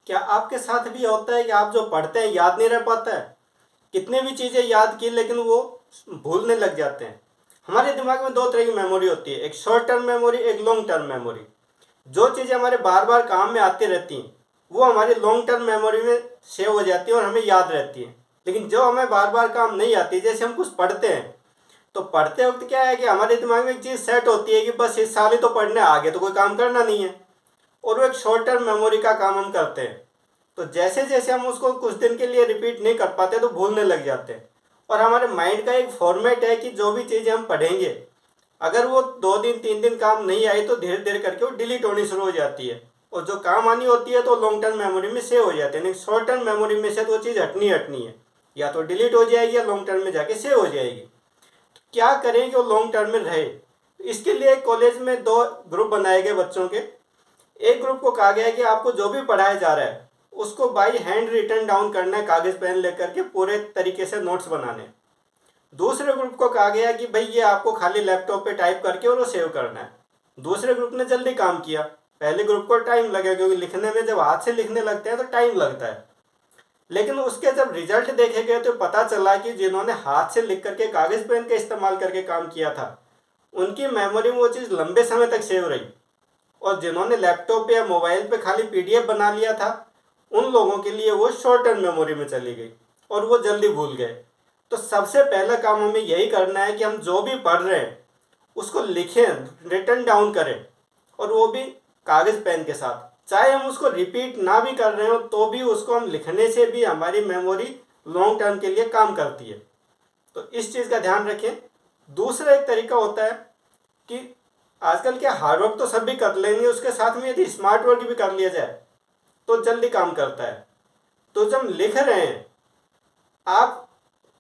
क्या आपके साथ भी होता है कि आप जो पढ़ते हैं याद नहीं रह पाता है? कितनी भी चीज़ें याद की लेकिन वो भूलने लग जाते हैं। हमारे दिमाग में दो तरह की मेमोरी होती है, एक शॉर्ट टर्म मेमोरी, एक लॉन्ग टर्म मेमोरी। जो चीज़ें हमारे बार बार काम में आती रहती हैं वो हमारी लॉन्ग टर्म मेमोरी में सेव हो जाती है और हमें याद रहती है। लेकिन जो हमें बार बार काम नहीं आती, जैसे हम कुछ पढ़ते हैं तो पढ़ते वक्त क्या है कि हमारे दिमाग में एक चीज़ सेट होती है कि बस इस साल ही तो पढ़ने, आगे तो कोई काम करना नहीं है। और वो एक शॉर्ट टर्म मेमोरी का काम हम करते हैं। तो जैसे जैसे हम उसको कुछ दिन के लिए रिपीट नहीं कर पाते तो भूलने लग जाते हैं। और हमारे माइंड का एक फॉर्मेट है कि जो भी चीज़ें हम पढ़ेंगे, अगर वो 2 दिन 3 दिन काम नहीं आई तो धीरे धीरे करके वो डिलीट होनी शुरू हो जाती है। और जो काम आनी होती है तो लॉन्ग टर्म मेमोरी में सेव हो जाते हैं, लेकिन शॉर्ट टर्म मेमोरी में से तो वो चीज़ हटनी हटनी है, या तो डिलीट हो जाएगी या लॉन्ग टर्म में जाके सेव हो जाएगी। क्या करें कि वो लॉन्ग टर्म में रहे? इसके लिए कॉलेज में 2 ग्रुप बनाए गए बच्चों के। एक ग्रुप को कहा गया है कि आपको जो भी पढ़ाया जा रहा है उसको बाई हैंड रिटन डाउन करना है, कागज़ पेन लेकर के पूरे तरीके से नोट्स बनाने। दूसरे ग्रुप को कहा गया कि भाई ये आपको खाली लैपटॉप पे टाइप करके और वो सेव करना है। दूसरे ग्रुप ने जल्दी काम किया, पहले ग्रुप को टाइम लगा, क्योंकि लिखने में जब हाथ से लिखने लगते हैं तो टाइम लगता है। लेकिन उसके जब रिजल्ट देखे गए तो पता चला कि जिन्होंने हाथ से लिख करके कागज़ पेन का इस्तेमाल करके काम किया था उनकी मेमोरी में वो चीज़ लंबे समय तक सेव रही। और जिन्होंने लैपटॉप या मोबाइल पे खाली पीडीएफ बना लिया था उन लोगों के लिए वो शॉर्ट टर्म मेमोरी में चली गई और वो जल्दी भूल गए। तो सबसे पहला काम हमें यही करना है कि हम जो भी पढ़ रहे हैं उसको लिखें, रिटन डाउन करें, और वो भी कागज़ पेन के साथ। चाहे हम उसको रिपीट ना भी कर रहे हो तो भी उसको हम लिखने से भी हमारी मेमोरी लॉन्ग टर्म के लिए काम करती है। तो इस चीज़ का ध्यान रखें। दूसरा एक तरीका होता है कि आजकल क्या हार्ड वर्क तो सब भी कर लेंगे, उसके साथ में यदि स्मार्ट वर्क भी कर लिया जाए तो जल्दी काम करता है। तो जब लिख रहे हैं आप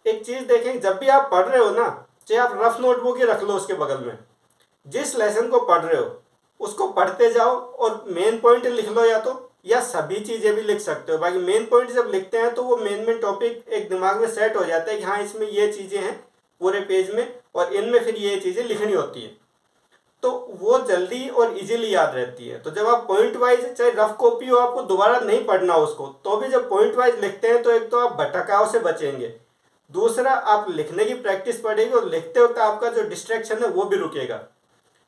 एक चीज़ देखें, जब भी आप पढ़ रहे हो ना, चाहे आप रफ नोटबुक ही रख लो उसके बगल में, जिस लेसन को पढ़ रहे हो उसको पढ़ते जाओ और मेन पॉइंट लिख लो, या सभी चीज़ें भी लिख सकते हो। बाकी मेन पॉइंट जब लिखते हैं तो वो मेन टॉपिक एक दिमाग में सेट हो जाता है कि हाँ इसमें ये चीज़ें हैं पूरे पेज में और इनमें फिर ये चीज़ें लिखनी होती है, तो वो जल्दी और इजीली याद रहती है। तो जब आप पॉइंट वाइज, चाहे रफ कॉपी हो, आपको दोबारा नहीं पढ़ना उसको, तो भी जब पॉइंट वाइज लिखते हैं तो एक तो आप भटकाव से बचेंगे, दूसरा आप लिखने की प्रैक्टिस पड़ेगी और लिखते वक्त आपका जो डिस्ट्रैक्शन है वो भी रुकेगा।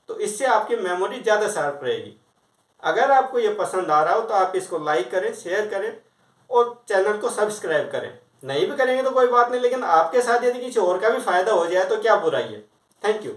तो इससे आपकी मेमोरी ज़्यादा शार्प रहेगी। अगर आपको ये पसंद आ रहा हो तो आप इसको लाइक करें, शेयर करें और चैनल को सब्सक्राइब करें। नहीं भी करेंगे तो कोई बात नहीं, लेकिन आपके साथ यदि किसी और का भी फ़ायदा हो जाए तो क्या बुराई है। Thank you.